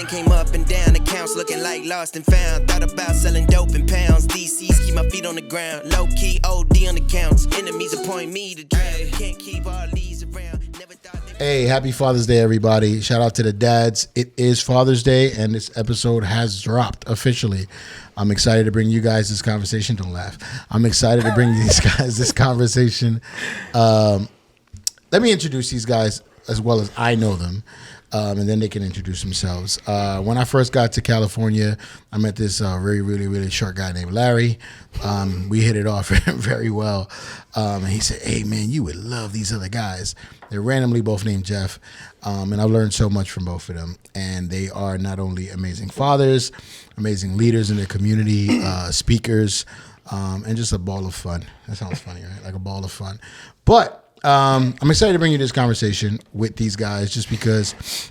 came up and down accounts looking like lost and found. Thought about selling dope in pounds. DCs keep my feet on the ground. Low key OD on the counts. Enemies appoint me to drown. Can't keep all these around. Never thought they... Hey, happy Father's Day, everybody. Shout out to the dads. It is Father's Day, and this episode has dropped officially. I'm excited to bring you guys this conversation. Don't laugh. I'm excited to bring these guys this conversation. Let me introduce these guys as well as I know them, and then they can introduce themselves. When I first got to California, I met this really short guy named Larry. We hit it off very well. And he said, hey, man, you would love these other guys. They're randomly both named Jeff, and I've learned so much from both of them. And they are not only amazing fathers, amazing leaders in their community, speakers, and just a ball of fun. That sounds funny, right? Like a ball of fun. But I'm excited to bring you this conversation with these guys just because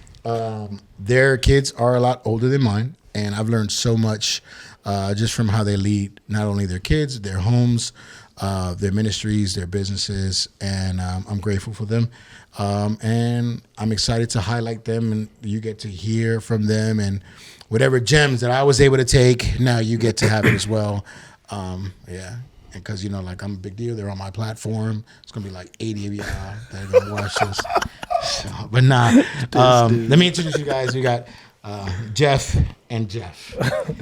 their kids are a lot older than mine, and I've learned so much just from how they lead not only their kids, their homes, their ministries, their businesses, and I'm grateful for them. And I'm excited to highlight them, and you get to hear from them, and whatever gems that I was able to take, now you get to have it as well. Yeah. And because, you know, like I'm a big deal. They're on my platform. It's going to be like 80 of y'all that are going to watch this. So, but nah. Let me introduce you guys. We got Jeff and Jeff.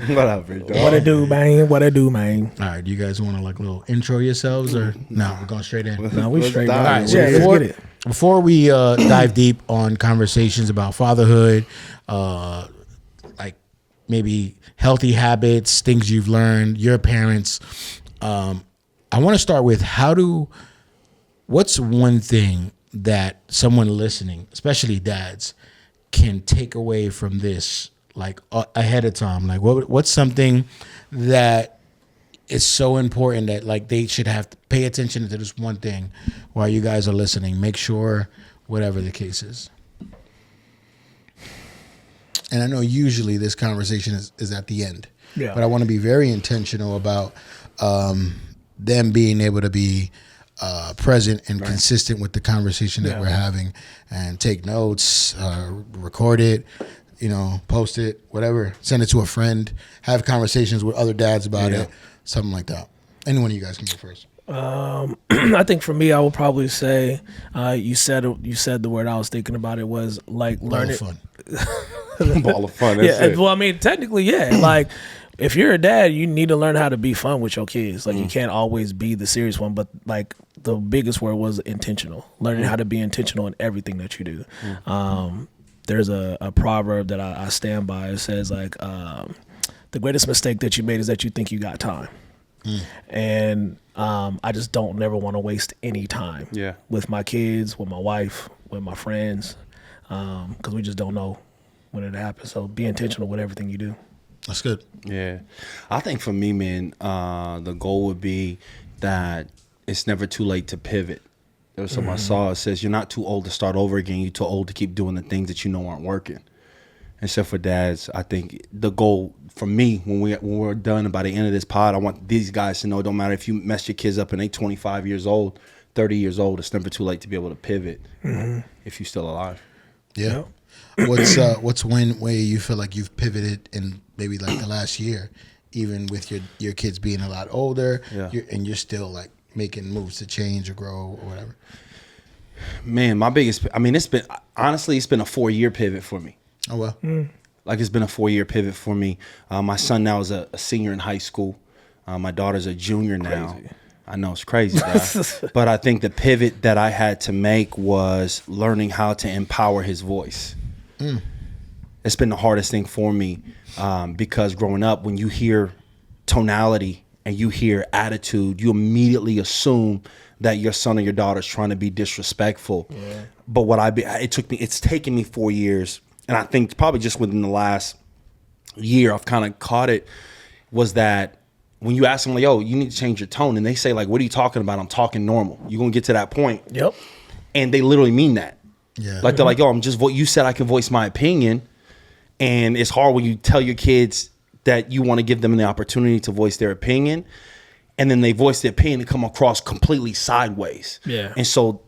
What up, bro? What it do, man? What it do, man? All right. Do you guys want to like a little intro yourselves or no? We're going straight in. No, we straight in. All right. So Yeah, let's get it. Before we dive deep on conversations about fatherhood, like maybe healthy habits, things you've learned, your parents, I want to start with what's one thing that someone listening, especially dads, can take away from this, like ahead of time? Like what's something that is so important that like they should have to pay attention to this one thing while you guys are listening? Make sure whatever the case is. And I know usually this conversation is at the end, but I want to be very intentional about them being able to be present and consistent with the conversation that we're having, and take notes, record it, post it, whatever, send it to a friend, have conversations with other dads about it, something like that. Any one of you guys can go first. I think for me, I would probably say you said the word I was thinking about. It was like learning. Ball of fun. Ball of fun. Well, I mean, technically, like. If you're a dad, you need to learn how to be fun with your kids. Like you can't always be the serious one, but like the biggest word was intentional. Learning how to be intentional in everything that you do. There's a proverb that I stand by. It says like, the greatest mistake that you made is that you think you got time. And I just don't never want to waste any time with my kids, with my wife, with my friends, because we just don't know when it happens. So be intentional with everything you do. That's good. Yeah. I think for me, man, the goal would be that it's never too late to pivot. There was something I saw. It says you're not too old to start over again. You're too old to keep doing the things that you know aren't working. And so for dads, I think the goal for me when we're done by the end of this pod, I want these guys to know it don't matter if you mess your kids up and they 25 years old, 30 years old, it's never too late to be able to pivot if you're still alive. Yeah. What's one way you feel like you've pivoted in maybe like the last year, even with your kids being a lot older, and you're still like making moves to change or grow or whatever? Man, it's been a 4-year pivot for me. Oh, well. Like it's been a 4-year pivot for me. My son now is a senior in high school. My daughter's a junior now. Crazy. I know it's crazy, but I think the pivot that I had to make was learning how to empower his voice. It's been the hardest thing for me because growing up, when you hear tonality and you hear attitude, you immediately assume that your son or your daughter is trying to be disrespectful. Yeah. But it's taken me 4 years, and I think probably just within the last year I've kind of caught it, was that when you ask them like, yo, you need to change your tone, and they say like, what are you talking about? I'm talking normal. You're going to get to that point. Yep. And they literally mean that. Yeah. Like they're like, yo, you said I can voice my opinion. And it's hard when you tell your kids that you want to give them the opportunity to voice their opinion, and then they voice their opinion and come across completely sideways. Yeah. And so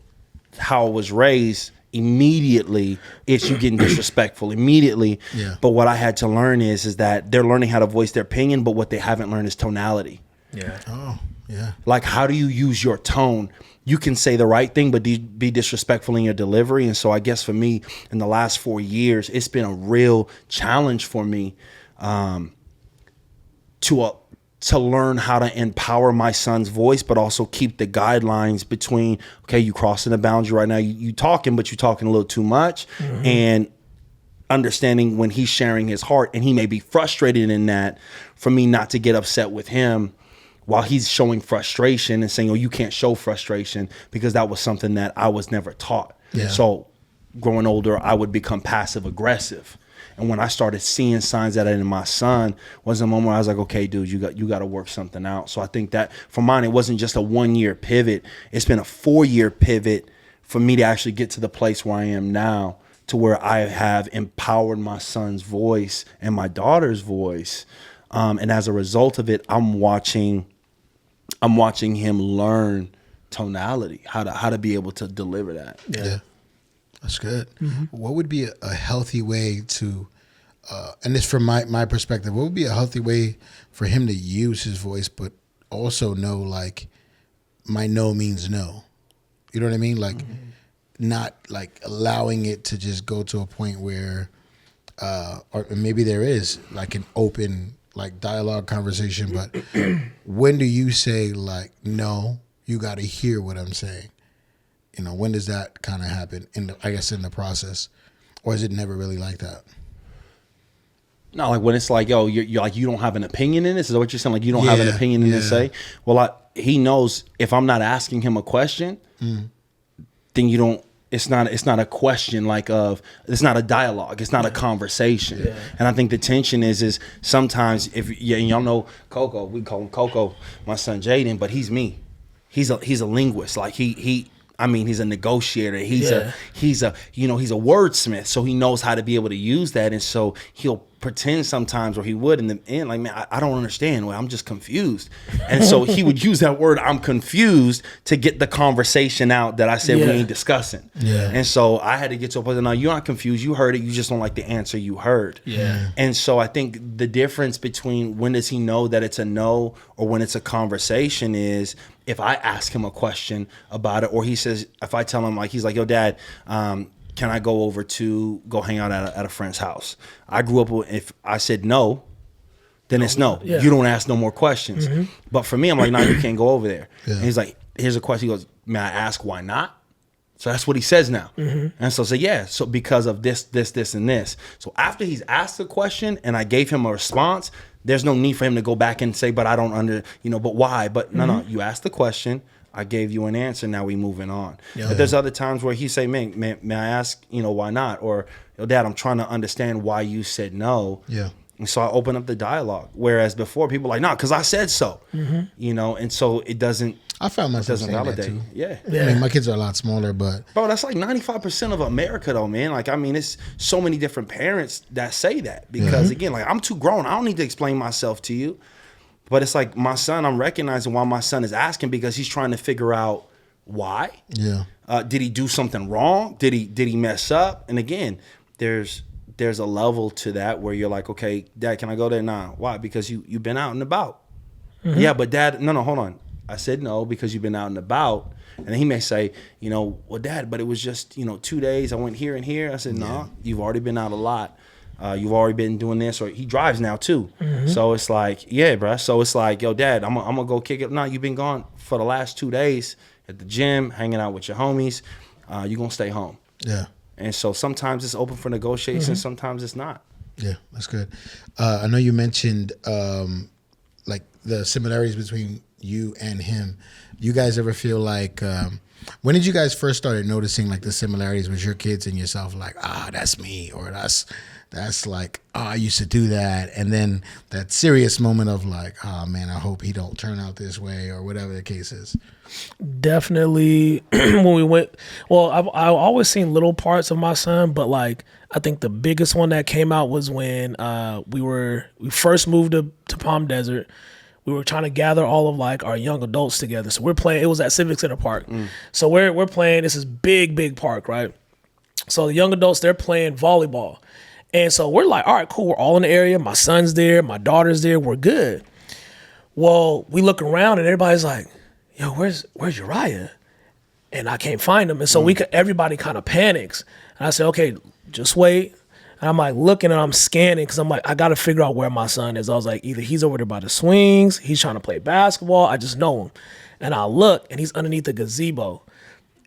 how I was raised immediately it's you getting disrespectful immediately. Yeah. But what I had to learn is that they're learning how to voice their opinion, but what they haven't learned is tonality. Yeah. Oh, yeah. Like, how do you use your tone? You can say the right thing, but be disrespectful in your delivery. And so I guess for me, in the last 4 years, it's been a real challenge for me to learn how to empower my son's voice, but also keep the guidelines between, okay, you crossing the boundary right now. You talking, but you talking a little too much. And understanding when he's sharing his heart and he may be frustrated in that, for me not to get upset with him while he's showing frustration and saying, oh, you can't show frustration, because that was something that I was never taught. Yeah. So growing older, I would become passive aggressive. And when I started seeing signs of that in my son, was a moment where I was like, okay, dude, you got to work something out. So I think that for mine, it wasn't just a 1 year pivot. It's been a 4 year pivot for me to actually get to the place where I am now, to where I have empowered my son's voice and my daughter's voice. And as a result of it, I'm watching him learn tonality, how to be able to deliver that. Yeah. That's good. What would be a healthy way to, and this from my perspective, what would be a healthy way for him to use his voice, but also know, like, my no means no? You know what I mean? Like, not like allowing it to just go to a point where, or maybe there is like an open, like, dialogue conversation, but when do you say, like, no, you got to hear what I'm saying? You know, when does that kind of happen in the process, or is it never really like that? No, like when it's like, yo, you're like, you don't have an opinion in this? Is that what you're saying? Like, you don't have an opinion in this, say? Well, he knows if I'm not asking him a question, then you don't, it's not a question it's not a dialogue. It's not a conversation. Yeah. And I think the tension is sometimes y'all know Coco, we call him Coco, my son Jaden, but he's me. He's a linguist. Like he's a negotiator. He's a wordsmith. So he knows how to be able to use that. And so he'll pretend sometimes, or he would in the end, like, man, I don't understand. Well, I'm just confused. And so he would use that word, I'm confused, to get the conversation out that I said we ain't discussing. Yeah. And so I had to get to a point, no, you're not confused. You heard it. You just don't like the answer you heard. Yeah. And so I think the difference between when does he know that it's a no or when it's a conversation is if I ask him a question about it, or he says, if I tell him, like, he's like, yo, Dad, can I go hang out at a friend's house? I grew up with, if I said no, then it's no. Yeah. You don't ask no more questions. But for me, I'm like, no, you can't go over there. Yeah. And he's like, here's a question. He goes, may I ask why not? So that's what he says now. And so I say, yeah, so because of this, and this. So after he's asked the question and I gave him a response, there's no need for him to go back and say, but I don't but why? But no, you asked the question. I gave you an answer. Now we moving on. Yeah. But there's other times where he say, man, may I ask, why not? Or, Dad, I'm trying to understand why you said no. Yeah. And so I open up the dialogue. Whereas before, people are like, no, because I said so. And so it doesn't. I found myself saying that too. Yeah. I mean, my kids are a lot smaller, but bro, that's like 95% of America, though, man. Like, I mean, it's so many different parents that say that because again, like, I'm too grown. I don't need to explain myself to you. But it's like my son. I'm recognizing why my son is asking because he's trying to figure out why. Yeah. Did he do something wrong? Did he mess up? And again, there's a level to that where you're like, okay, Dad, can I go there? Nah. Why? Because you've been out and about. Yeah, but Dad, no, hold on. I said no because you've been out and about. And he may say, well, Dad, but it was just, 2 days. I went here and here. I said, no, you've already been out a lot. You've already been doing this. Or he drives now too. So it's like, yeah, bro. So it's like, yo, Dad, I'm going to go kick it. No, you've been gone for the last 2 days at the gym, hanging out with your homies. You're going to stay home. Yeah. And so sometimes it's open for negotiation. Sometimes it's not. Yeah, that's good. I know you mentioned like the similarities between you and him. You guys ever feel like when did you guys first started noticing like the similarities with your kids and yourself, like, that's me, or that's like, I used to do that, and then that serious moment of like, man, I hope he don't turn out this way, or whatever the case is? Definitely when we went, well, I've always seen little parts of my son, but like I think the biggest one that came out was when we first moved to Palm Desert. We were trying to gather all of like our young adults together. So we're playing, it was at Civic Center Park. So we're playing, this is big park, right? So the young adults, they're playing volleyball. And so we're like, all right, cool. We're all in the area. My son's there. My daughter's there. We're good. Well, we look around and everybody's like, yo, where's Uriah? And I can't find him. And so everybody kind of panics. And I said, okay, just wait. And I'm like looking and I'm scanning because I'm like, I got to figure out where my son is. I was like, either he's over there by the swings, he's trying to play basketball. I just know him. And I look and he's underneath the gazebo.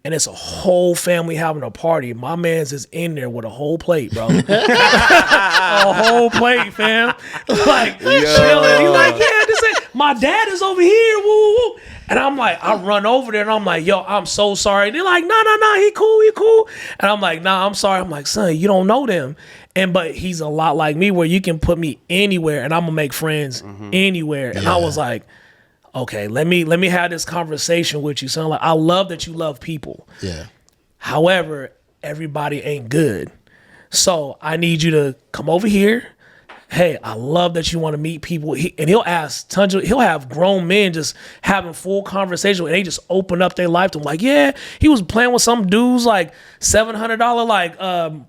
And it's a whole family having a party. My man's is in there with a whole plate, bro. A whole plate, fam. Like, chilling. He's like, yeah, this ain't, my dad is over here. Woo, woo, woo. And I'm like, I run over there and I'm like, yo, I'm so sorry. And they're like, no, he cool. And I'm like, nah, I'm sorry. I'm like, son, you don't know them. But he's a lot like me where you can put me anywhere and I'm gonna make friends anywhere. And I was like, okay, let me have this conversation with you, son. Like, I love that you love people. Yeah. However, everybody ain't good. So I need you to come over here. Hey, I love that you want to meet people. And he'll ask he'll have grown men just having full conversation and they just open up their life to him. Like, yeah, he was playing with some dudes like $700 like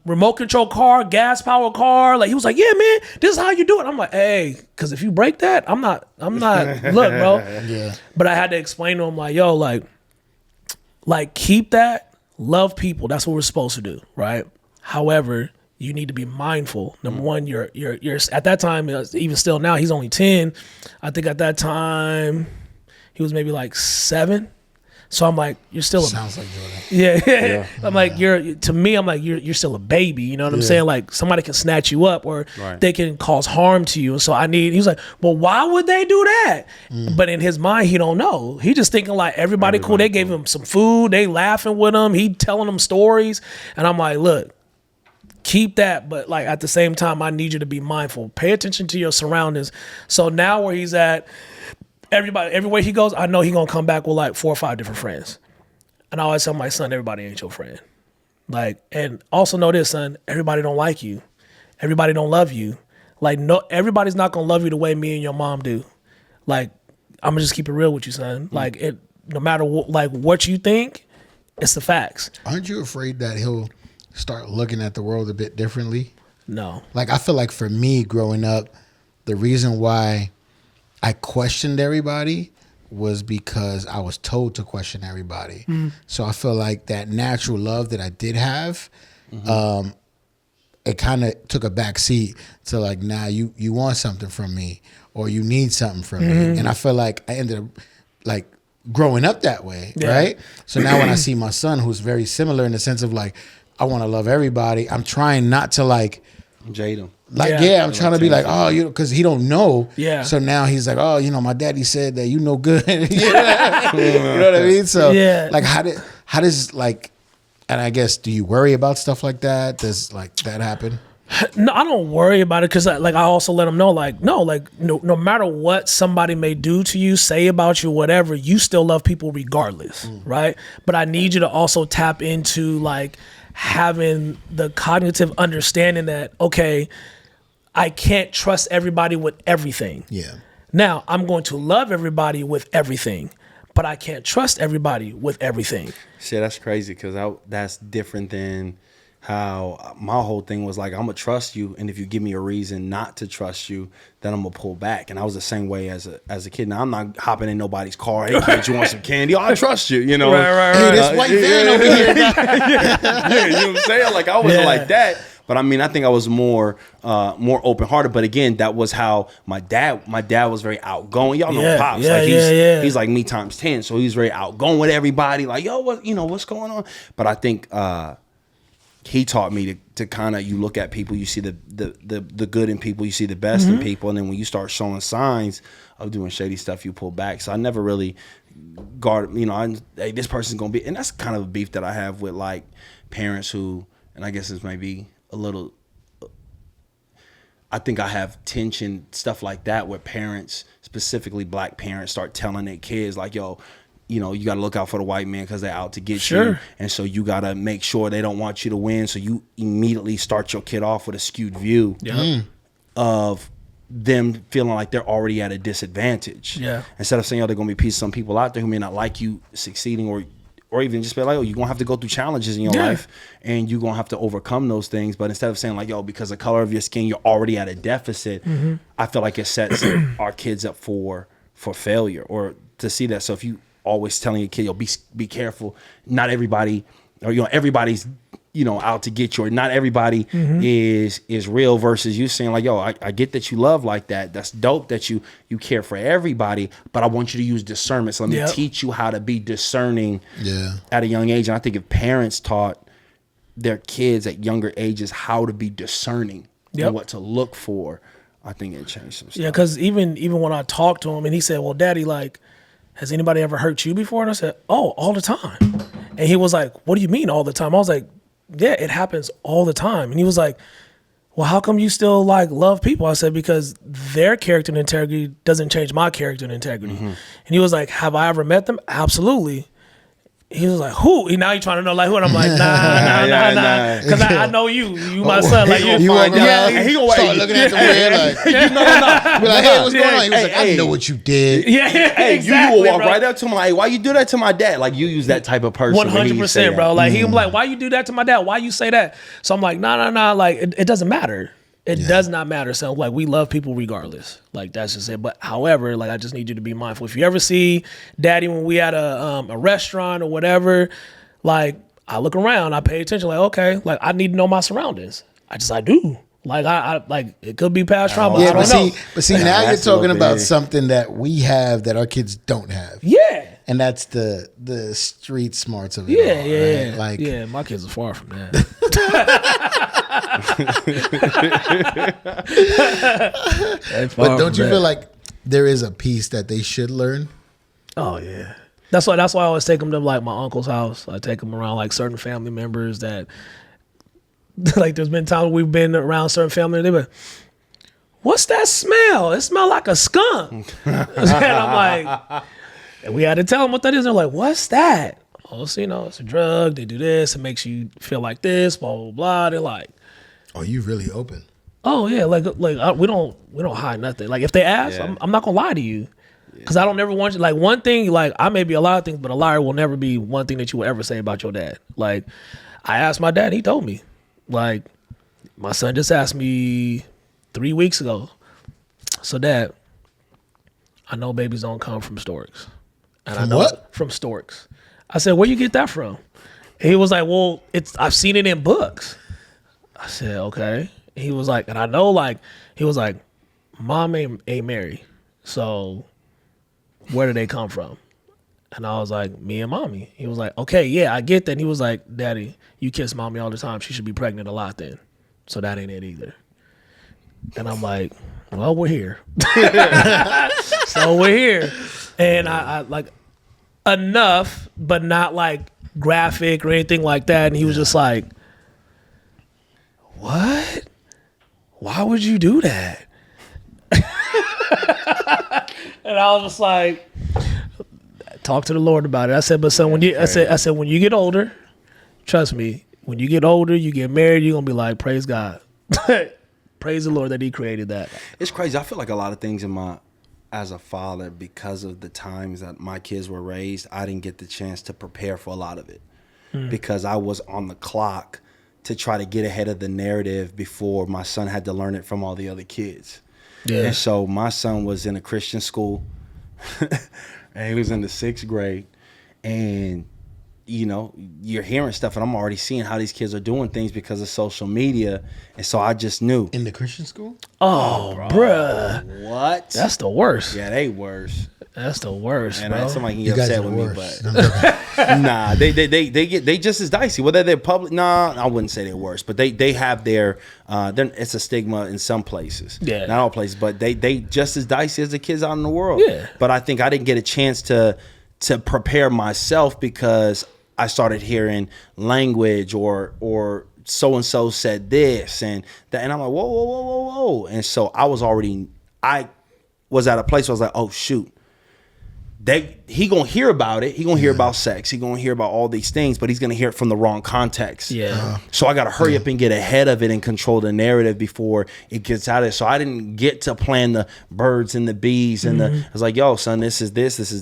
remote control car, gas powered car. Like he was like, yeah, man, this is how you do it. I'm like, hey, because if you break that, I'm not look, bro. Yeah. But I had to explain to him like, yo, like keep that, love people. That's what we're supposed to do, right? However, you need to be mindful. Number one, you're at that time, even still now, he's only 10. I think at that time he was maybe like 7. So I'm like, you're still Sounds like Jordan. yeah. I'm like, you're still a baby. You know what I'm saying? Like somebody can snatch you up or they can cause harm to you. And so he's like, well, why would they do that? But in his mind, he don't know. He just thinking like everybody cool. They gave him some food. They laughing with him. He telling them stories. And I'm like, look, keep that, but like at the same time, I need you to be mindful. Pay attention to your surroundings. So now where he's at, everywhere he goes, I know he's gonna come back with like 4 or 5 different friends. And I always tell my son, everybody ain't your friend. Like, and also know this, son, everybody don't like you. Everybody don't love you. Like, no, everybody's not gonna love you the way me and your mom do. Like, I'm gonna just keep it real with you, son. Like, it, no matter what you think, it's the facts. Aren't you afraid that he'll start looking at the world a bit differently? No. Like, I feel like for me growing up, the reason why I questioned everybody was because I was told to question everybody. So I feel like that natural love that I did have, it kind of took a back seat to like, nah, you want something from me or you need something from me. And I feel like I ended up like growing up that way, right? So now when I see my son, who's very similar in the sense of like, I want to love everybody, I'm trying not to like jade him. Like, I'm trying to be like, oh, because he don't know. Yeah. So now he's like, oh, my daddy said that you know good. You know what I mean? So like, how does like, and I guess, do you worry about stuff like that? Does like that happen? No, I don't worry about it because like I also let them know like, no matter what somebody may do to you, say about you, whatever, you still love people regardless, right? But I need you to also tap into like having the cognitive understanding that, okay, I can't trust everybody with everything. Yeah. Now, I'm going to love everybody with everything, but I can't trust everybody with everything. Shit, that's crazy because that's different than how my whole thing was like, I'm going to trust you, and if you give me a reason not to trust you, then I'm going to pull back. And I was the same way as a kid. Now, I'm not hopping in nobody's car. Hey, kid, you want some candy? Oh, I trust you, you know? Right. Hey, this white van over here. Yeah, you know what I'm saying? Like, I wasn't like that. But I mean, I think I was more open-hearted. But again, that was how my dad was very outgoing. Y'all know Pops. He's like me times 10. So he's very outgoing with everybody. Like, yo, what's going on? But I think he taught me to kind of, you look at people, you see the good in people, you see the best in people. And then when you start showing signs of doing shady stuff, you pull back. So I never really guard, hey, this person's going to be, and that's kind of a beef that I have with like parents who, and I guess this may be a little, I think I have tension, stuff like that, where parents, specifically black parents, start telling their kids like, yo, you got to look out for the white man because they're out to get you. And so you got to make sure they don't want you to win. So you immediately start your kid off with a skewed view of them feeling like they're already at a disadvantage. Instead of saying, they're going to be some people out there who may not like you succeeding or even just be like, oh, you're gonna have to go through challenges in your life, and you're gonna have to overcome those things. But instead of saying like, yo, because the color of your skin, you're already at a deficit, I feel like it sets our kids up for failure, or to see that. So if you always telling your kid, yo, be careful, not everybody, or everybody's out to get you, or not everybody is real, versus you saying like, yo, I get that you love like that. That's dope that you care for everybody, but I want you to use discernment. So let me teach you how to be discerning at a young age. And I think if parents taught their kids at younger ages how to be discerning and what to look for, I think it changed some stuff. Yeah, because even when I talked to him and he said, well, Daddy, like, has anybody ever hurt you before? And I said, oh, all the time. And he was like, what do you mean all the time? I was like, yeah, it happens all the time. And he was like, well, how come you still like love people? I said, because their character and integrity doesn't change my character and integrity. And he was like, have I ever met them? Absolutely. He was like, who? Now you're trying to know like who? And I'm like, nah. Because I know you my son. Like you walk around, he gonna start looking at the way like, be like, hey, what's going on? He was like, I know what you did. Hey, exactly, you will walk bro. right up to him like, why you do that to my dad? Like, you use that type of person. 100%, bro. Like he'll be like, why you do that to my dad? Why you say that? So I'm like, nah. Like it doesn't matter. It does not matter. So like we love people regardless. Like that's just it. But however, like I just need you to be mindful. If you ever see Daddy when we at a restaurant or whatever, like I look around, I pay attention. Like okay, like I need to know my surroundings. I do. Like I like it could be past trauma. I don't know. But see, now you're talking about something that we have that our kids don't have. Yeah. And that's the street smarts of it. All, right? Like, yeah, my kids are far from that. But don't you feel like there is a piece that they should learn? Oh yeah. That's why I always take them to like my uncle's house. I take them around like certain family members that like there's been times we've been around certain family and they've been, what's that smell? It smells like a skunk. And I'm like, and we had to tell them what that is. They're like, what's that? Oh, so, it's a drug. They do this. It makes you feel like this, blah, blah, blah. They're like, oh, you really open. Oh yeah, we don't hide nothing. Like if they ask, I'm not gonna lie to you, because I don't ever want you. Like one thing, like I may be a lot of things, but a liar will never be one thing that you will ever say about your dad. Like I asked my dad, he told me. Like my son just asked me 3 weeks ago. So Dad, I know babies don't come from storks. And I know what? From storks. I said, where you get that from? And he was like, well, I've seen it in books. I said, okay. He was like, and I know, like, he was like, Mom ain't married. So where do they come from? And I was like, me and Mommy. He was like, okay, yeah, I get that. And he was like, Daddy, you kiss Mommy all the time. She should be pregnant a lot then. So that ain't it either. And I'm like, well, we're here. So we're here. And I like enough, but not like graphic or anything like that. And he was just like, what? Why would you do that? And I was just like, talk to the Lord about it. I said, but son, when you, I said, when you get older, trust me, when you get older, you get married, you're gonna be like, praise God. Praise the Lord that He created that. It's crazy. I feel like a lot of things as a father, because of the times that my kids were raised, I didn't get the chance to prepare for a lot of it because I was on the clock to try to get ahead of the narrative before my son had to learn it from all the other kids. Yeah. And so my son was in a Christian school and he was in the 6th grade, and you're hearing stuff, and I'm already seeing how these kids are doing things because of social media. And so I just knew. In the Christian school? Oh, bruh. What? That's the worst. Yeah, they worse. That's the worst, and bro. Somebody can get upset with me, but nah, they just as dicey. Whether they're public, nah, I wouldn't say they're worse, but they have their it's a stigma in some places. Yeah, not all places, but they just as dicey as the kids out in the world. Yeah, but I think I didn't get a chance to prepare myself because I started hearing language or so and so said this and that, and I'm like, whoa, and so I was at a place where I was like, oh shoot. he gonna hear about it. He gonna hear about sex. He gonna hear about all these things, but he's gonna hear it from the wrong context. Yeah. So I gotta hurry up and get ahead of it and control the narrative before it gets out of it. So I didn't get to plan the birds and the bees and I was like, yo, son, this is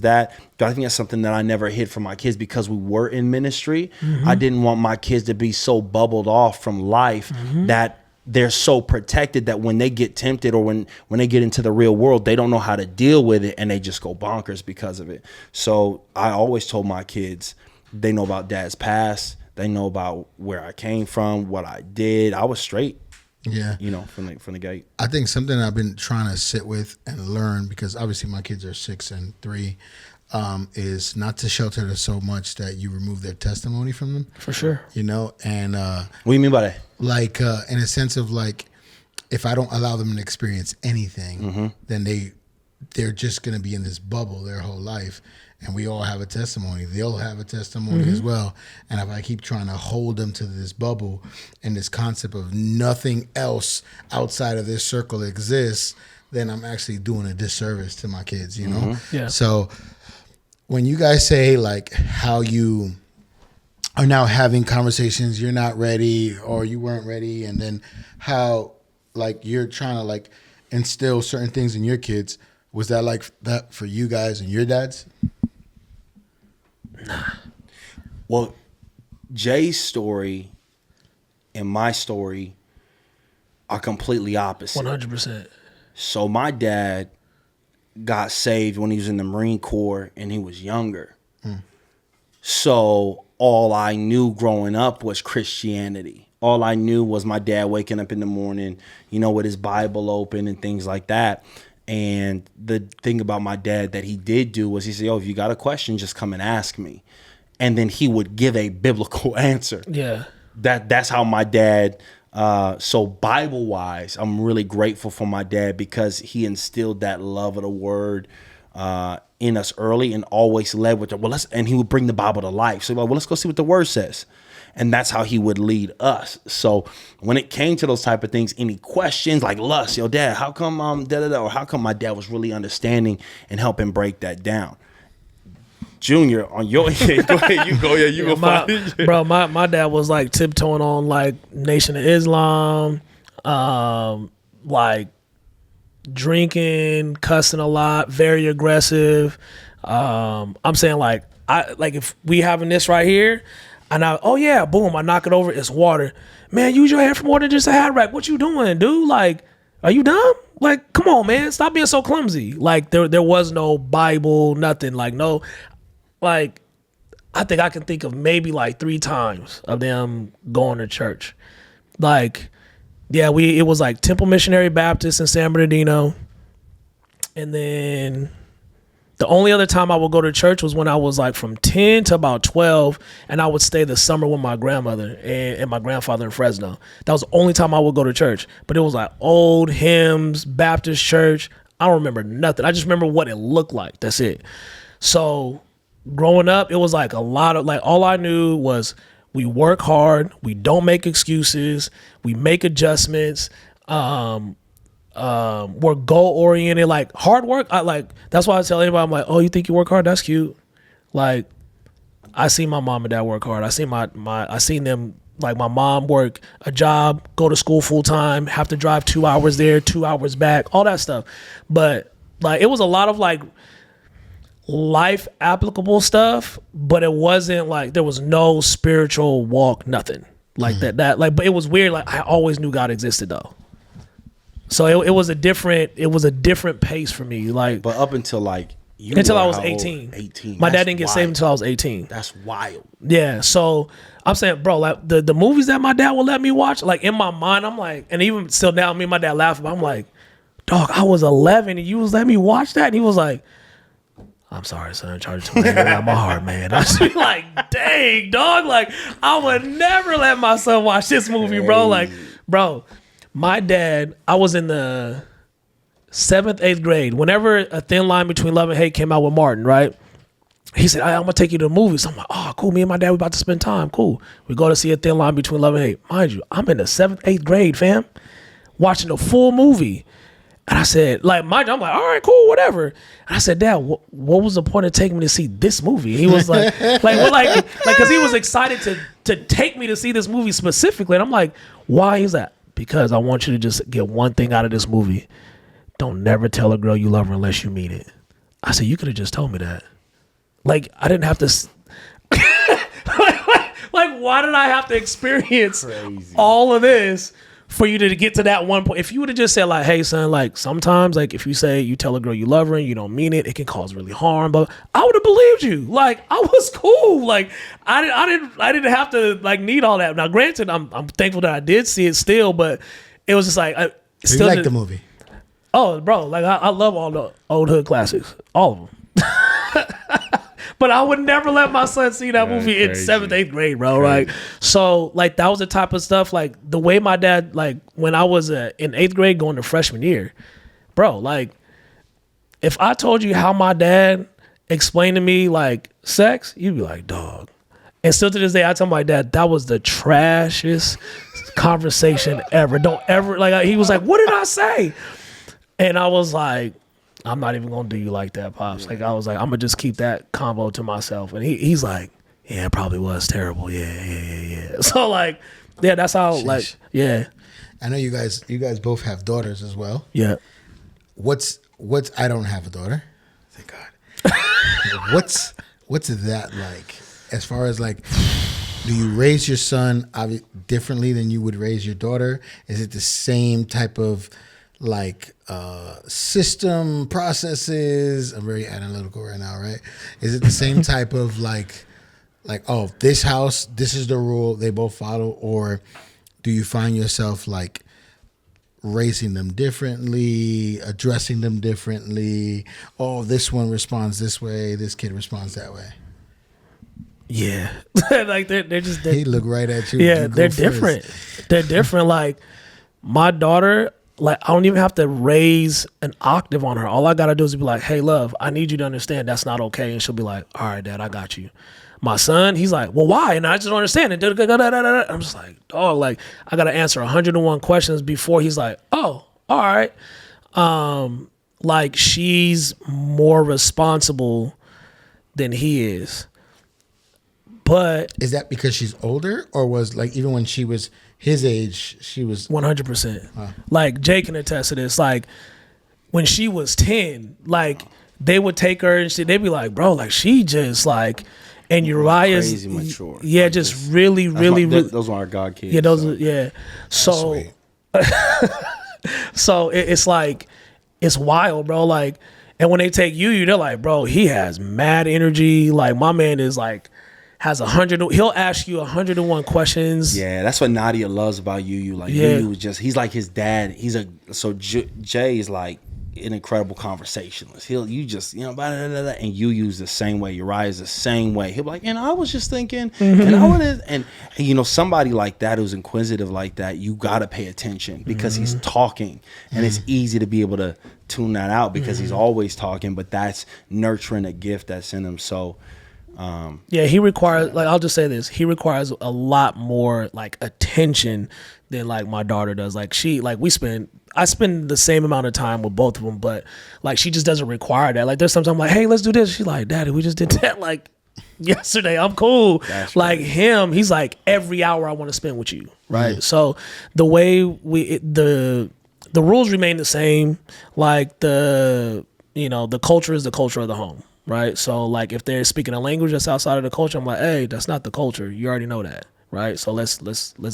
that. But I think that's something that I never hid from my kids because we were in ministry. I didn't want my kids to be so bubbled off from life that they're so protected that when they get tempted or when they get into the real world, they don't know how to deal with it and they just go bonkers because of it. So I always told my kids, they know about dad's past. They know about where I came from, what I did. I was straight. Yeah. From the gate. I think something I've been trying to sit with and learn, because obviously my kids are 6 and 3, is not to shelter them so much that you remove their testimony from them. For sure. And what do you mean by that? Like in a sense of like, if I don't allow them to experience anything, then they're just going to be in this bubble their whole life. And we all have a testimony. They'll have a testimony as well. And if I keep trying to hold them to this bubble and this concept of nothing else outside of this circle exists, then I'm actually doing a disservice to my kids, Yeah. So when you guys say like how you are now having conversations, you're not ready or you weren't ready, and then how like you're trying to like instill certain things in your kids, was that like that for you guys and your dads? Well, Jay's story and my story are completely opposite. 100%. So my dad got saved when he was in the Marine Corps and he was younger. So all I knew growing up was Christianity. All I knew was my dad waking up in the morning, with his Bible open and things like that. And the thing about my dad that he did do was he said, if you got a question, just come and ask me. And then he would give a biblical answer. Yeah. That's how my dad, so Bible-wise, I'm really grateful for my dad because he instilled that love of the word in us early and always led with it. And he would bring the Bible to life. So let's go see what the word says. And that's how he would lead us. So when it came to those type of things, any questions like lust, dad, how come or how come my dad was really understanding and helping break that down? Junior, on your end, go ahead, you go find it. Bro, my dad was like tiptoeing on like Nation of Islam, like drinking, cussing a lot, very aggressive. I'm saying like if we having this right here, and boom, I knock it over, it's water. Man, use your hand for more than just a hat rack. What you doing, dude? Like, are you dumb? Like, come on, man, stop being so clumsy. Like there was no Bible, nothing. Like no. Like, I think I can think of maybe like 3 times of them going to church. Like, yeah, it was like Temple Missionary Baptist in San Bernardino. And then the only other time I would go to church was when I was like from 10 to about 12. And I would stay the summer with my grandmother and my grandfather in Fresno. That was the only time I would go to church. But it was like old hymns, Baptist church. I don't remember nothing. I just remember what it looked like. That's it. So growing up, it was like a lot of like all I knew was we work hard, we don't make excuses, we make adjustments, we're goal oriented, like hard work. That's why I tell anybody, I'm like, oh, you think you work hard? That's cute. Like I seen my mom and dad work hard. I seen them, like my mom work a job, go to school full time, have to drive 2 hours there, 2 hours back, all that stuff. But like it was a lot of like life applicable stuff, but it wasn't like there was no spiritual walk, nothing like that like, but it was weird. Like I always knew God existed though, so it was a different pace for me. Like, but up until like until I was 18. My dad didn't get saved until I was 18. That's wild. Yeah, so I'm saying, bro, like the movies that my dad would let me watch, like in my mind, I'm like, and even still now, me and my dad laugh about, I'm like, dog, I was 11 and you was letting me watch that, and he was like, I'm sorry, son. Charge it to me out my heart, man. I was like, dang, dog. Like, I would never let my son watch this movie, bro. Like, bro, my dad, I was in the 7th, 8th grade. Whenever A Thin Line Between Love and Hate came out with Martin, right? He said, I'm going to take you to the movies. I'm like, oh, cool. Me and my dad, we about to spend time. Cool. We go to see A Thin Line Between Love and Hate. Mind you, I'm in the 7th, 8th grade, fam, watching the full movie. And I said, like, I'm like, all right, cool, whatever. And I said, Dad, what was the point of taking me to see this movie? He was like, because he was excited to take me to see this movie specifically. And I'm like, why? He's like, because I want you to just get one thing out of this movie. Don't never tell a girl you love her unless you mean it. I said, you could have just told me that. Like, I didn't have to. Like, why did I have to experience all of this for you to get to that one point? If you would have just said, like, hey, son, like, sometimes, like, if you say you tell a girl you love her and you don't mean it can cause really harm. But I would have believed you. Like, I was cool. Like, I didn't have to, like, need all that. Now, granted, I'm thankful that I did see it still, but it was just like, So you like the movie? Oh, bro, like, I love all the old hood classics, all of them. But I would never let my son see that movie in 7th, 8th grade, bro. Like, so, like, that was the type of stuff, like, the way my dad, like, when I was in 8th grade going to freshman year, bro, like, if I told you how my dad explained to me, like, sex, you'd be like, dog. And still to this day, I tell my dad, that was the trashiest conversation ever. Don't ever, like, he was like, what did I say? And I was like, I'm not even gonna do you like that, Pops. Like, I was like, I'm gonna just keep that combo to myself. And he's like, yeah, it probably was terrible. Yeah. So, like, yeah, that's how. Sheesh. Like, yeah. I know you guys both have daughters as well. Yeah. What's I don't have a daughter. Thank God. What's that like? As far as, like, do you raise your son differently than you would raise your daughter? Is it the same type of, like, system processes? I'm very analytical right now, right? Is it the same type of, like, oh, this house, this is the rule, they both follow? Or do you find yourself, like, raising them differently, addressing them differently? Oh, this one responds this way, this kid responds that way. Yeah. Like, they're just... He looked right at you. Yeah, they're different. They're different. Like, my daughter... Like, I don't even have to raise an octave on her. All I got to do is be like, hey, love, I need you to understand that's not okay. And she'll be like, all right, Dad, I got you. My son, he's like, well, why? And I just don't understand it. I'm just like, dog, like, I got to answer 101 questions before he's like, oh, all right. Like, she's more responsible than he is. But is that because she's older, or was, like, even when she was his age, she was 100%? Like, Jay can attest to this. Like, when she was 10, like, they would take her and they'd be like, bro, like, she just, like, and Uriah's crazy mature. Yeah, like, just really. Those are our God kids. Yeah, those. So. Yeah. So, so it's like, it's wild, bro. Like, and when they take you, they're like, bro, he has mad energy. Like, my man is like, has 100. He'll ask you 101 questions. Yeah, that's what Nadia loves about you. Like, Yu was he's like his dad. Jay is like an incredible conversationalist. And you use the same way. Uriah is the same way. He'll be like, and I was just thinking, and I want to, and you know, somebody like that who's inquisitive like that, you gotta pay attention because he's talking, and it's easy to be able to tune that out because he's always talking. But that's nurturing a gift that's in him. So. Yeah, he requires, like, I'll just say this, he requires a lot more, like, attention than, like, my daughter does. Like, I spend the same amount of time with both of them, but, like, she just doesn't require that. Like, there's sometimes I'm like, hey, let's do this. She's like, Daddy, we just did that, like, yesterday. I'm cool. That's like, right. Him, he's like, every hour I want to spend with you, right? Mm-hmm. So the way the rules remain the same. Like, the culture is the culture of the home. Right. So, like, if they're speaking a language that's outside of the culture, I'm like, hey, that's not the culture. You already know that. Right. So let's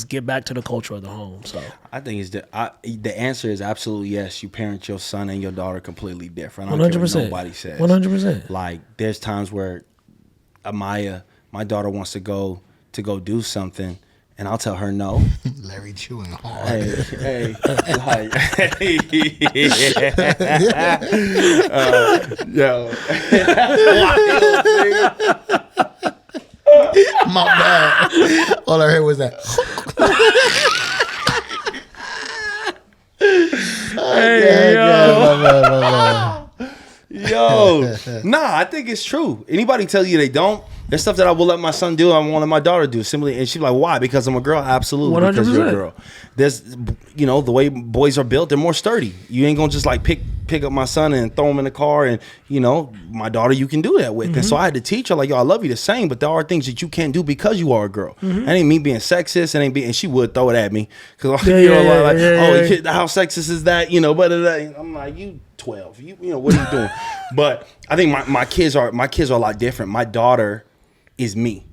get back to the culture of the home. So I think the answer is absolutely yes. You parent your son and your daughter completely different. 100%. Nobody says 100%. Like, there's times where Amaya, my daughter, wants to go do something, and I'll tell her no. Larry chewing hard. Hey, yo. My bad. All I heard was that. Hey, yo. My bad. Yo. Nah, I think it's true. Anybody tell you they don't, There's stuff that I will let my son do, I won't let my daughter do. Simply, and she's like, why? Because I'm a girl? Absolutely, 100%. because you're a girl. There's, the way boys are built, they're more sturdy. You ain't gonna just like pick up my son and throw him in the car, and my daughter you can do that with. And so I had to teach her, like, yo, I love you the same, but there are things that you can't do because you are a girl. That ain't me being sexist, and she would throw it at me because how sexist is that? But I'm like, you 12, what are you doing? But I think my kids are a lot different. My daughter is me.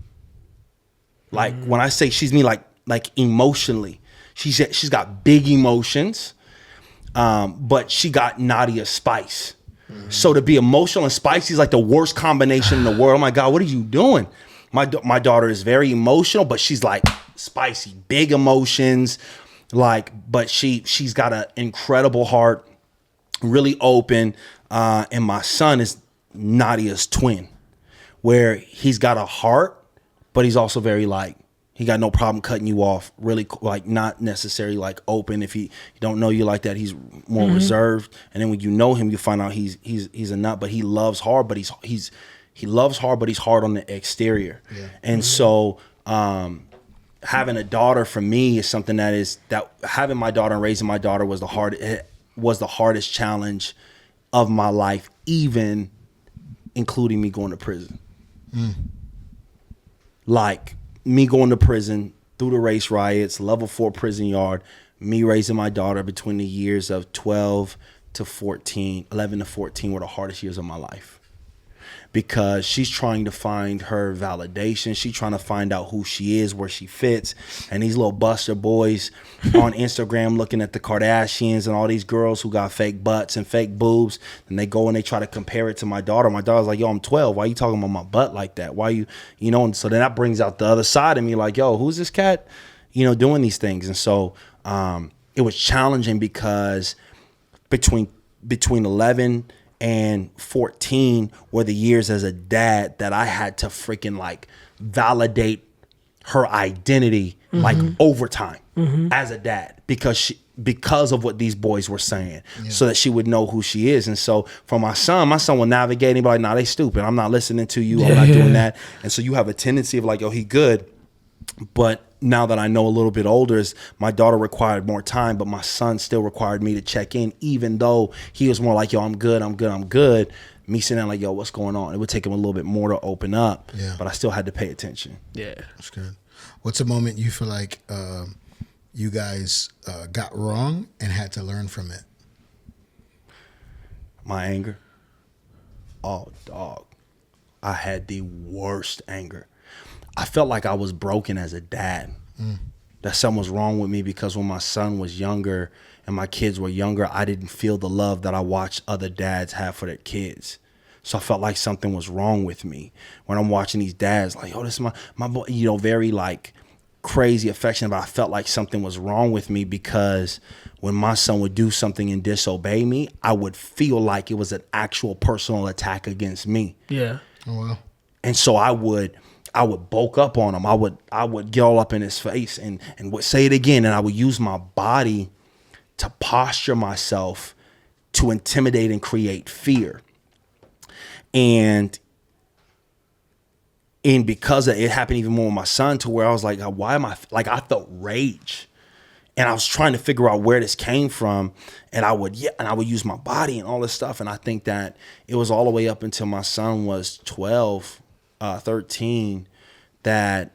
Like when I say she's me, like emotionally, she's got big emotions, but she got Nadia's spice. So to be emotional and spicy is like the worst combination in the world. Oh my God, what are you doing? My daughter is very emotional, but she's like spicy, big emotions, but she's got an incredible heart, really open, and my son is Nadia's twin, where he's got a heart, but he's also very he got no problem cutting you off, really not necessarily open. If he don't know you like that, he's more reserved. And then when you know him, you find out he's a nut, but he loves hard, but he loves hard, but he's hard on the exterior. Yeah. And so having a daughter for me is something that having my daughter and raising my daughter was the hardest challenge of my life, even including me going to prison. Like me going to prison through the race riots, level 4 prison yard, me raising my daughter between the years of 11 to 14 were the hardest years of my life. Because she's trying to find her validation. She's trying to find out who she is, where she fits. And these little buster boys on Instagram looking at the Kardashians and all these girls who got fake butts and fake boobs. And they go and they try to compare it to my daughter. My daughter's like, yo, I'm 12. Why are you talking about my butt like that? Why you And so then that brings out the other side of me like, yo, who's this cat, doing these things? And so it was challenging because between 11 and 14 were the years as a dad that I had to freaking validate her identity over time as a dad because of what these boys were saying, so that she would know who she is. And so for my son will navigate and be like, nah, they stupid. I'm not listening to you. I'm not doing that. And so you have a tendency of yo, he good. But now that I know a little bit older, my daughter required more time, but my son still required me to check in, even though he was more like, yo, I'm good. Me sitting down like, yo, what's going on? It would take him a little bit more to open up, but I still had to pay attention. Yeah. That's good. What's a moment you feel like you guys got wrong and had to learn from it? My anger. Oh, dog. I had the worst anger. I felt like I was broken as a dad, that something was wrong with me because when my son was younger and my kids were younger, I didn't feel the love that I watched other dads have for their kids. So I felt like something was wrong with me when I'm watching these dads like, oh, this is my boy, very crazy affectionate, but I felt like something was wrong with me because when my son would do something and disobey me, I would feel like it was an actual personal attack against me. Yeah. Oh, wow. And so I would bulk up on him. I would get all up in his face and would say it again. And I would use my body to posture myself to intimidate and create fear. And because it happened even more with my son, to where I was like, why am I, I felt rage. And I was trying to figure out where this came from. And I would use my body and all this stuff. And I think that it was all the way up until my son was 13, that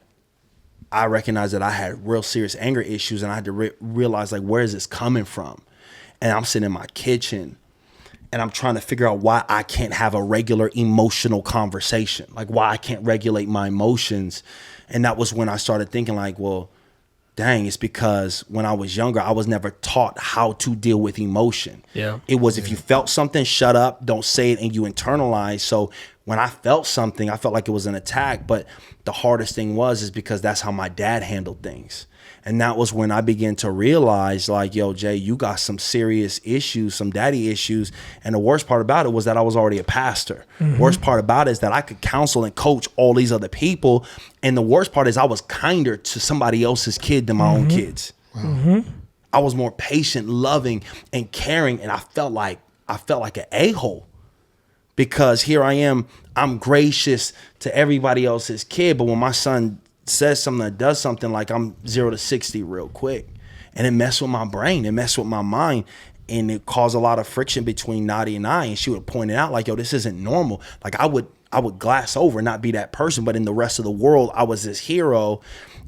I recognized that I had real serious anger issues, and I had to realize where is this coming from? And I'm sitting in my kitchen and I'm trying to figure out why I can't have a regular emotional conversation, why I can't regulate my emotions. And that was when I started thinking well, dang, it's because when I was younger, I was never taught how to deal with emotion. Yeah. It was if you felt something, shut up, don't say it, and you internalize. So when I felt something, I felt like it was an attack. But the hardest thing is because that's how my dad handled things. And that was when I began to realize yo, Jay, you got some serious issues, some daddy issues. And the worst part about it was that I was already a pastor. Worst part about it is that I could counsel and coach all these other people. And the worst part is I was kinder to somebody else's kid than my own kids. Wow. I was more patient, loving, and caring. And I felt like an a-hole because here I am, I'm gracious to everybody else's kid, but when my son says something or does something, like I'm 0 to 60 real quick. And it messed with my brain, it messed with my mind, and it caused a lot of friction between Nadia and I. And she would point it out like, yo, this isn't normal. Like I would glass over, not be that person, but in the rest of the world, I was this hero.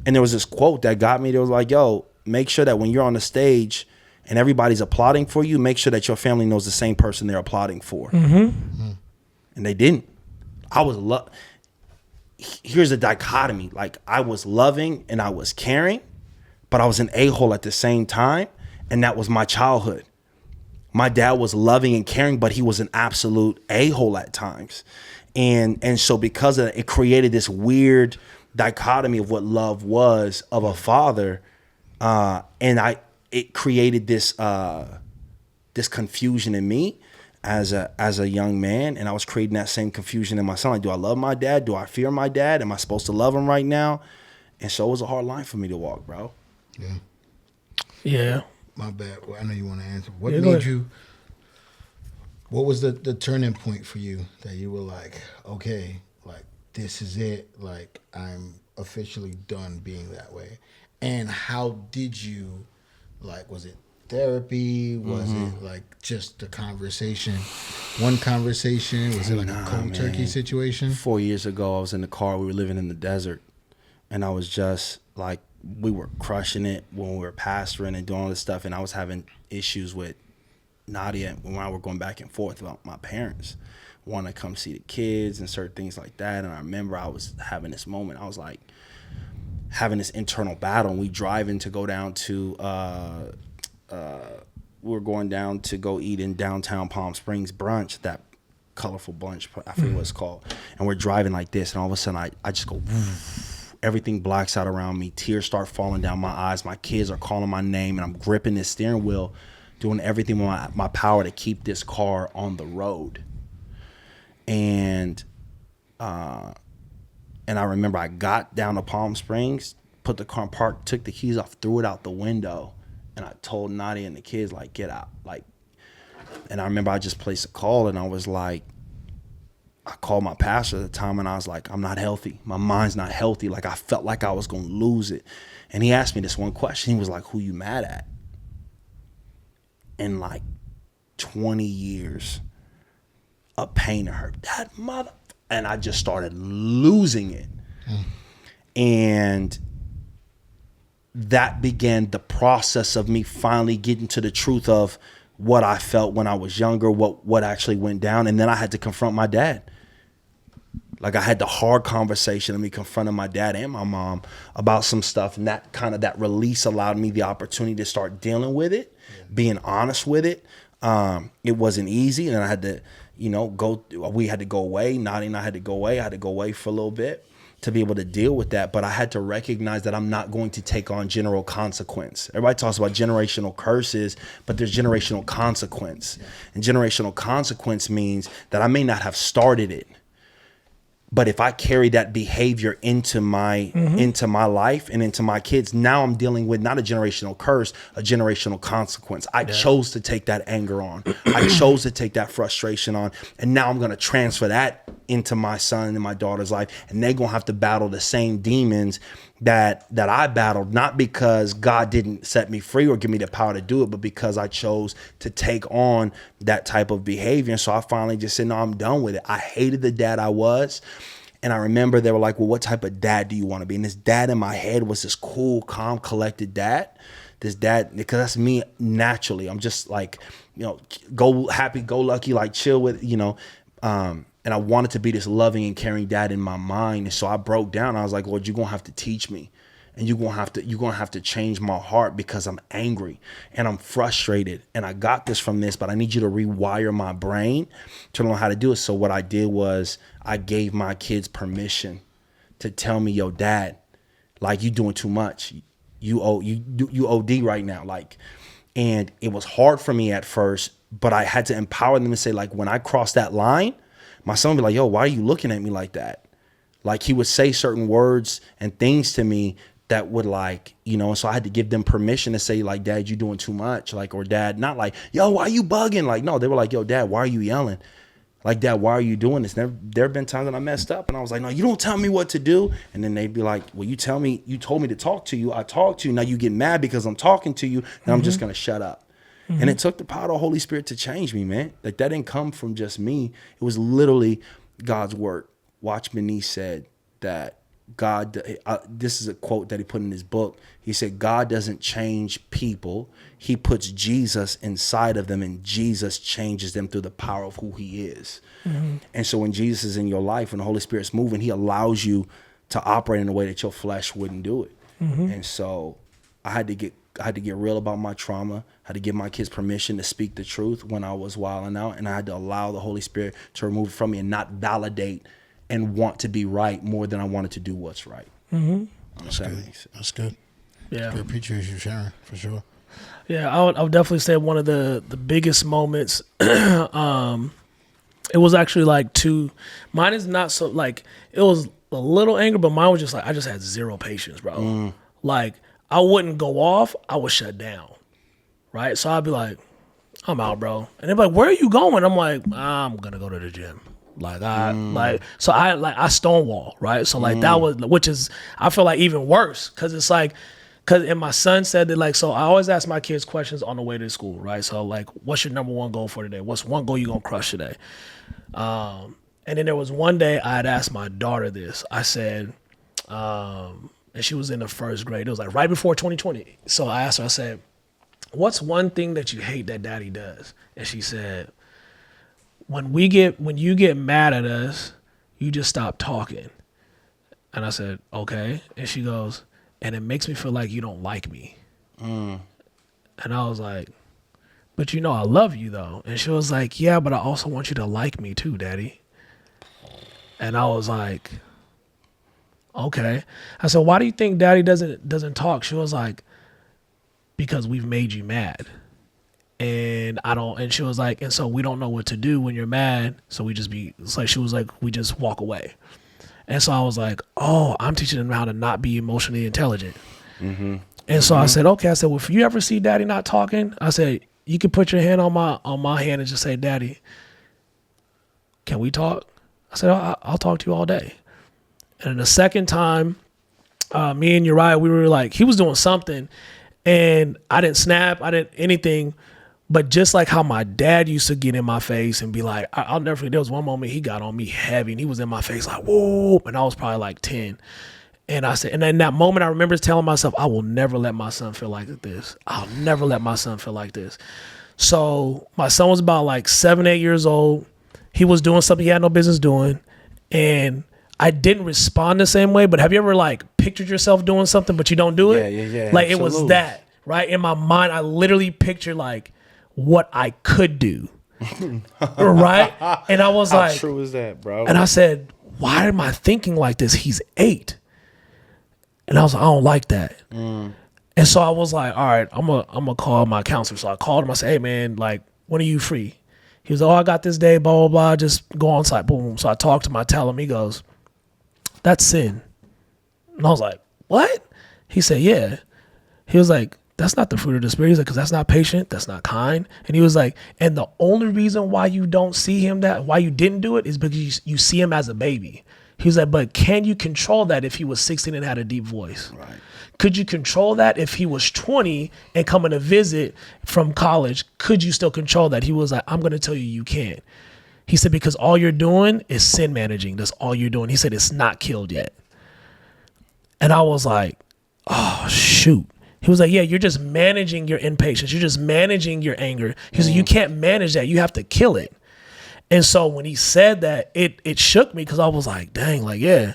And there was this quote that got me. That was like, yo, make sure that when you're on the stage and everybody's applauding for you, make sure that your family knows the same person they're applauding for. And they didn't. I was here's the dichotomy. Like I was loving and I was caring, but I was an a-hole at the same time. And that was my childhood. My dad was loving and caring, but he was an absolute a-hole at times. And so because of that, it created this weird dichotomy of what love was of a father. It created this confusion in me as a young man. And I was creating that same confusion in my son. Like, do I love my dad? Do I fear my dad? Am I supposed to love him right now? And so it was a hard line for me to walk, bro. Yeah. Yeah. My bad. Well, I know you want to answer. What made you? What was the turning point for you that you were like, okay, like this is it. Like I'm officially done being that way. And how did you? Like, was it therapy? Was it like just a conversation? One conversation? Was it like a cold turkey situation? 4 years ago, I was in the car. We were living in the desert, and I was just like, we were crushing it when we were pastoring and doing all this stuff, and I was having issues with Nadia when I were going back and forth about my parents wanting to come see the kids and certain things like that. And I remember I was having this moment. I was like having this internal battle, and we driving to go down to we were going down to go eat in downtown Palm Springs brunch, that colorful bunch, I forget what it's called. And we're driving like this, and all of a sudden I just go woof. Everything blacks out around me. Tears start falling down my eyes. My kids are calling my name, and I'm gripping this steering wheel, doing everything with my power to keep this car on the road. And I remember I got down to Palm Springs, put the car in park, took the keys off, threw it out the window, and I told Nadia and the kids, like, get out. Like, and I remember I just placed a call, and I was like, I called my pastor at the time, and I was like, I'm not healthy. My mind's not healthy. Like, I felt like I was going to lose it. And he asked me this one question. He was like, who you mad at? In like 20 years of pain to her. That mother. And I just started losing it. And that began the process of me finally getting to the truth of what I felt when I was younger, what actually went down. And then I had to confront my dad. Like, I had the hard conversation of me confronting my dad and my mom about some stuff. And that release allowed me the opportunity to start dealing with it, being honest with it. It wasn't easy. And I had to, we had to go away. Nadia and I had to go away. I had to go away for a little bit to be able to deal with that. But I had to recognize that I'm not going to take on general consequence. Everybody talks about generational curses, but there's generational consequence. Yeah. And generational consequence means that I may not have started it, but if I carry that behavior into my life and into my kids, now I'm dealing with not a generational curse, a generational consequence. I chose to take that anger on. I chose to take that frustration on. And now I'm going to transfer that into my son and my daughter's life. And they're going to have to battle the same demons that I battled, not because God didn't set me free or give me the power to do it, but because I chose to take on that type of behavior. And so I finally just said, no, I'm done with it. I hated the dad I was. And I remember they were like, well, what type of dad do you want to be? And this dad in my head was this cool, calm, collected dad. This dad, because that's me naturally. I'm just like, go happy, go lucky, like chill with, and I wanted to be this loving and caring dad in my mind. And so I broke down. I was like, Lord, you're going to have to teach me. And you're going to have to change my heart because I'm angry and I'm frustrated. And I got this from this, but I need you to rewire my brain to know how to do it. So what I did was I gave my kids permission to tell me, yo, dad, like, you doing too much. You OD right now. Like, and it was hard for me at first, but I had to empower them to say, like, when I cross that line, my son would be like, yo, why are you looking at me like that? Like, he would say certain words and things to me that would, like, and so I had to give them permission to say, like, dad, you doing too much. Like, or dad, not like, yo, why you bugging? Like, no, they were like, yo, dad, why are you yelling? Like, Dad, why are you doing this? There have been times when I messed up and I was like, no, you don't tell me what to do. And then they'd be like, well, you told me to talk to you. I talked to you. Now you get mad because I'm talking to you and I'm just going to shut up. And it took the power of the Holy Spirit to change me, man. Like, that didn't come from just me. It was literally God's word. Watchman Nee said that God, this is a quote that he put in his book. He said, God doesn't change people. He puts Jesus inside of them, and Jesus changes them through the power of who he is. And so when Jesus is in your life, when the Holy Spirit's moving, he allows you to operate in a way that your flesh wouldn't do it. And so I had to get real about my trauma. I had to give my kids permission to speak the truth when I was wilding out, and I had to allow the Holy Spirit to remove it from me and not validate and want to be right more than I wanted to do what's right. That's good. That's good. Yeah. I appreciate you sharing, for sure. Yeah, I would definitely say one of the biggest moments, it was actually like mine is not so, like, it was a little anger, but mine was just like, I just had zero patience, bro. Like, I wouldn't go off, I would shut down, right? So I'd be like, I'm out, bro. And they'd be like, where are you going? I'm like, I'm going to go to the gym. Like, I stonewall, right? So like that was, which is, I feel like even worse. Cause it's like, and my son said that, like, so I always ask my kids questions on the way to school, right? So like, what's your number one goal for today? What's one goal you gonna crush today? And then there was one day I had asked my daughter this. I said, and she was in the first grade. It was like right before 2020. So I asked her, I said, what's one thing that you hate that daddy does? And she said, when you get mad at us, you just stop talking. And I said, okay. And she goes, and it makes me feel like you don't like me. And I was like, but you know I love you though. And she was like, yeah, but I also want you to like me too, Daddy. And I was like, okay. I said, why do you think Daddy doesn't talk? She was like, because we've made you mad. And she was like, and so we don't know what to do when you're mad. So we just walk away. And so I was like, oh, I'm teaching them how to not be emotionally intelligent. And so I said, okay. I said, well, if you ever see Daddy not talking, I said, you can put your hand on my hand and just say, Daddy, can we talk? I said, I'll talk to you all day. And the second time, me and Uriah, we were like, he was doing something and I didn't snap, I didn't anything. But just like how my dad used to get in my face and be like, I'll never forget, there was one moment he got on me heavy and he was in my face like, whoa. And I was probably like 10. And I said, and in that moment, I remember telling myself, I will never let my son feel like this. I'll never let my son feel like this. So my son was about like 7, 8 years old. He was doing something he had no business doing. And I didn't respond the same way. But have you ever like pictured yourself doing something, but you don't do it? Yeah. Like absolutely. It was that, right? In my mind, I literally pictured like what I could do. Right? And I was like, how true is that, bro? And I said, why am I thinking like this? He's 8. And I was like, I don't like that. And so I was like, all right, I'm gonna call my counselor. So I called him. I said, hey man, like, when are you free? He was like, oh, I got this day, blah, blah, blah. Just go on site, boom. So I talked to him. I tell him, he goes, that's sin. And I was like, what? He said, yeah. He was like, that's not the fruit of the spirit. He's like, because that's not patient, that's not kind. And he was like, and the only reason why you don't see him why you didn't do it is because you see him as a baby. He was like, but can you control that if he was 16 and had a deep voice? Right. Could you control that if he was 20 and coming to visit from college? Could you still control that? He was like, I'm going to tell you can't. He said, because all you're doing is sin managing. That's all you're doing. He said, it's not killed yet. And I was like, oh, shoot. He was like, yeah, you're just managing your impatience. You're just managing your anger. He said, you can't manage that. You have to kill it. And so when he said that, it shook me because I was like, dang, like, yeah.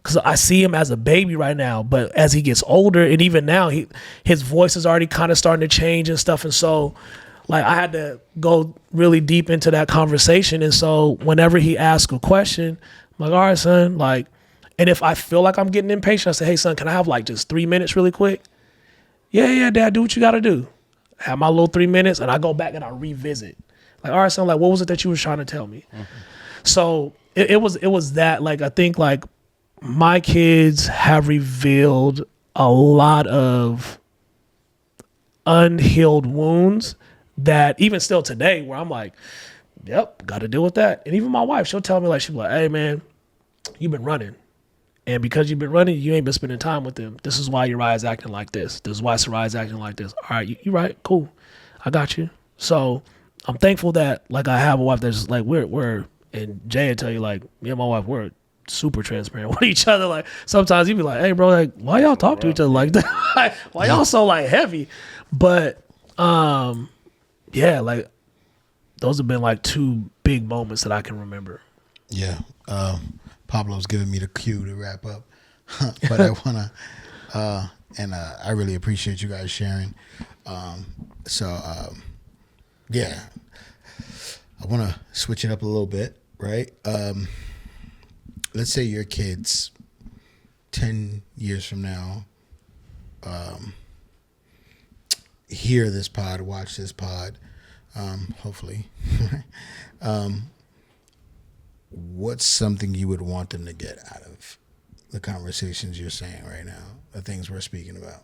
Because I see him as a baby right now. But as he gets older, and even now, his voice is already kind of starting to change and stuff. And so, like, I had to go really deep into that conversation. And so whenever he asks a question, I'm like, all right, son. Like, and if I feel like I'm getting impatient, I say, hey, son, can I have like just 3 minutes really quick? Yeah, Dad, do what you got to do. Have my little 3 minutes, and I go back and I revisit. Like, all right, son, like, what was it that you were trying to tell me? So it was that, like, I think, like, my kids have revealed a lot of unhealed wounds that even still today, where I'm like, yep, got to deal with that. And even my wife, she'll tell me, like, she'll be like, hey, man, you've been running. And because you've been running, you ain't been spending time with them. This is why Uriah's acting like this. This is why Sarai's acting like this. All right, you right, cool. I got you. So I'm thankful that, like, I have a wife that's like, we're and Jay will tell you, like, me and my wife, we're super transparent with each other. Like, sometimes you be like, hey, bro, like, why y'all talk to each other like that? Like, why y'all so, like, heavy? But, yeah, like, those have been, like, 2 big moments that I can remember. Yeah. Pablo's giving me the cue to wrap up. But I want to, I really appreciate you guys sharing. Yeah, I want to switch it up a little bit, right? Let's say your kids 10 years from now hear this pod, watch this pod, hopefully. What's something you would want them to get out of the conversations you're saying right now, the things we're speaking about?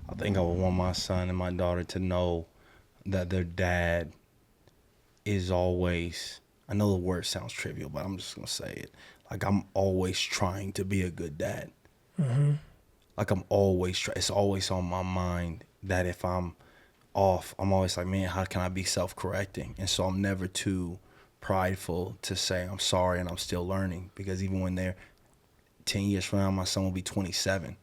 I think I would want my son and my daughter to know that their dad is always, I know the word sounds trivial, but I'm just going to say it. Like, I'm always trying to be a good dad. Mm-hmm. Like, I'm always, it's always on my mind that if I'm off, I'm always like, man, how can I be self-correcting? And so I'm never too prideful to say I'm sorry and I'm still learning. Because even when they're 10 years from now, my son will be 27.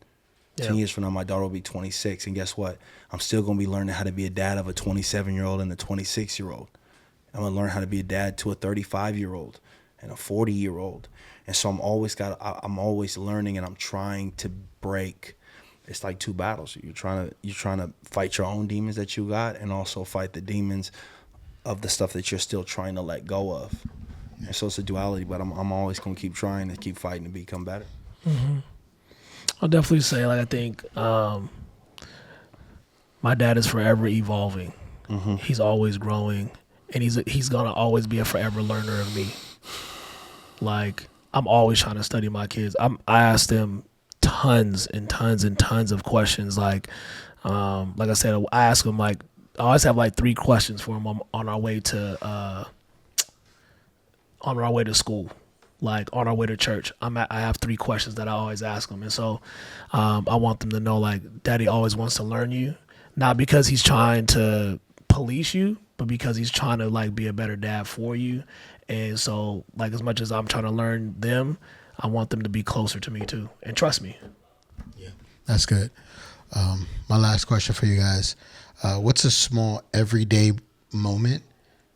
Yeah. 10 years from now, my daughter will be 26. And guess what? I'm still going to be learning how to be a dad of a 27-year-old and a 26-year-old. I'm going to learn how to be a dad to a 35-year-old and a 40-year-old. And so I'm always learning, and I'm trying to break. It's like 2 battles. You're trying to fight your own demons that you got, and also fight the demons of the stuff that you're still trying to let go of. And so it's a duality, but I'm always going to keep trying to keep fighting to become better. Mm-hmm. I'll definitely say, like, I think my dad is forever evolving. Mm-hmm. He's always growing, and he's gonna always be a forever learner of me. Like, I'm always trying to study my kids. I ask them tons and tons and tons of questions. Like I said, I ask them, like, I always have like 3 questions for them on our way to school, like on our way to church. I have 3 questions that I always ask them, and so I want them to know, like, Daddy always wants to learn you, not because he's trying to police you, but because he's trying to, like, be a better dad for you. And so, like, as much as I'm trying to learn them, I want them to be closer to me too and trust me. Yeah, that's good. My last question for you guys: what's a small everyday moment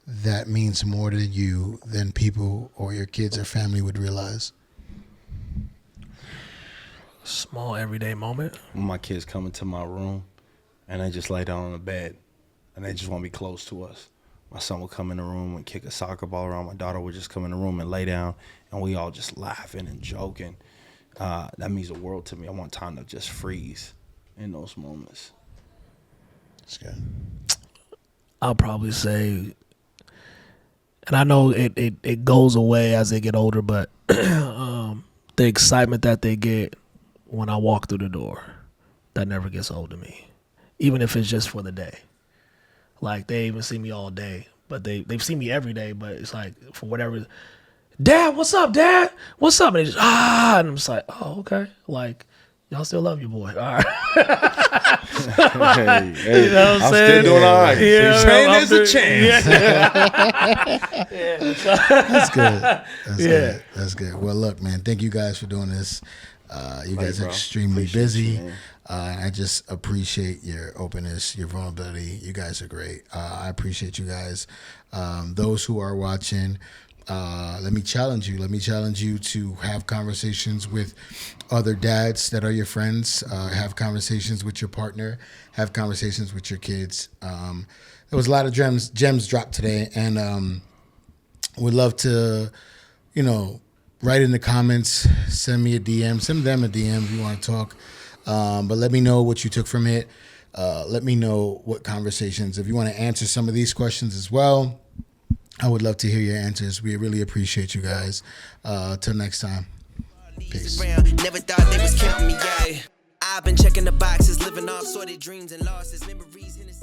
that means more to you than people or your kids or family would realize? Small everyday moment. When my kids come into my room and they just lay down on the bed and they just want to be close to us. My son would come in the room and kick a soccer ball around. My daughter would just come in the room and lay down, and we all just laughing and joking. That means the world to me. I want time to just freeze in those moments. That's good. I'll probably say, and I know it goes away as they get older, but the excitement that they get when I walk through the door, that never gets old to me, even if it's just for the day. Like, they even see me all day, but they've seen me every day, but it's like, for whatever, Dad, what's up, Dad? What's up? And they just, and I'm just like, oh, okay. Like, y'all still love your boy. All right. Hey, you know what I'm saying? still doing all right. Yeah, so saying there's a chance. Yeah. That's good. That's good. That's good. Well, look, man, thank you guys for doing this. You guys are extremely busy. I just appreciate your openness, your vulnerability. You guys are great. I appreciate you guys. Those who are watching, let me challenge you. Let me challenge you to have conversations with other dads that are your friends. Have conversations with your partner. Have conversations with your kids. There was a lot of gems dropped today, and would love to, write in the comments, send me a DM, send them a DM if you want to talk. But let me know what you took from it. Let me know what conversations. If you want to answer some of these questions as well, I would love to hear your answers. We really appreciate you guys. Till next time. Peace. Never thought they was counting me out. I've been checking the boxes, living off sorted dreams and losses, memories.